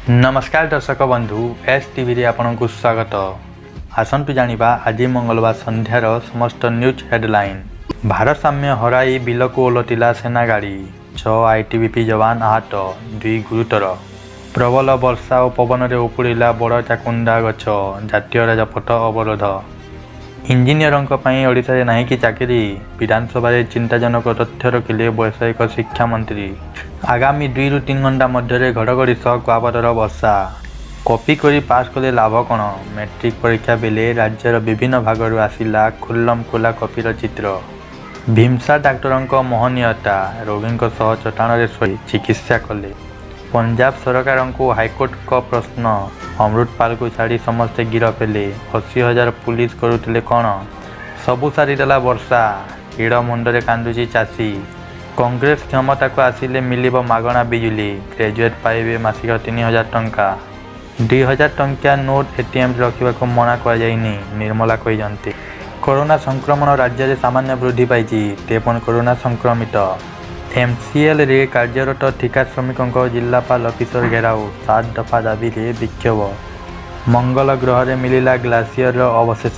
नमस्कार दर्शक बंधु एस टीवी रे आपनकु स्वागत। आसंतु जानिबा आज मंगलवार संध्यार समस्त न्यूज हेडलाइन। भारसाम्य हराई बिलकु ओलटिला सेना गाड़ी, 6 आईटीबीपी जवान आहत, 2 गुरुतर। प्रबल वर्षा और पवन रे उपुड़िला बड़ चाकुंडा गछ, जातीय राजपथ अवरोध। इंजीनियरंक पई ओडिशा रे नाही कि चाकरी, विधानसभा रे चिंताजनक तथ्य रखिले वैषयिक शिक्षा मंत्री। आगामी 2 ରୁ 3 घंटा मध्य घड़घड़ी सह कुआपथर वर्षा। कॉपी करी पास कले लाभ कौन? मैट्रिक परीक्षा बेले राज्यर विभिन्न भागरू आसिला खुल्लम खुला कॉपीर चित्र। भीमसा डाक्टरंक महनीयता, रोगी सह चट्टाण रे शोई चिकित्सा कले। पंजाब सरकार को हाईकोर्ट का प्रश्न, अमृतपाल को छाड़ी समस्ते गिरफ हेले। 80,000 पुलिस करुले कौन? सबू सारीदेला वर्षा, हिड़ मुंडरे कांदुची चाषी। कांग्रेस क्षमता को आसिले मिलिब मागणा बिजुली, ग्रेजुएट पाइबे मासिक 3,000 टंका। 2,000 टंकिया नोट एटीएम रखा मना कराइनी, निर्मला कहते। कोरोना संक्रमण राज्य में सामान्य वृद्धि पाई, 53 कोरोना संक्रमित। एमसीएल रे कार्यरत ठिका श्रमिकों जिलापाल अफिसर घेराव, 7 दफा दाबी रे विक्षोभ। मंगल ग्रह रे मिलिला ग्लासियर अवशेष,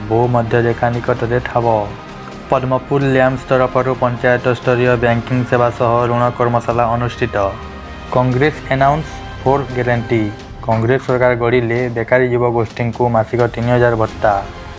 भूमध्य रेखा निकट में ठाब। पद्मपुर लैम्स तरफर पंचायत स्तरीय बैंकिंग सेवा सह ऋण कर्मशाला अनुष्ठित। कांग्रेस एनाउंस 4 ग्यारंटी, कांग्रेस सरकार गढ़िले बेकारी युवगोष्ठी को मासिक 3,000 भत्ता।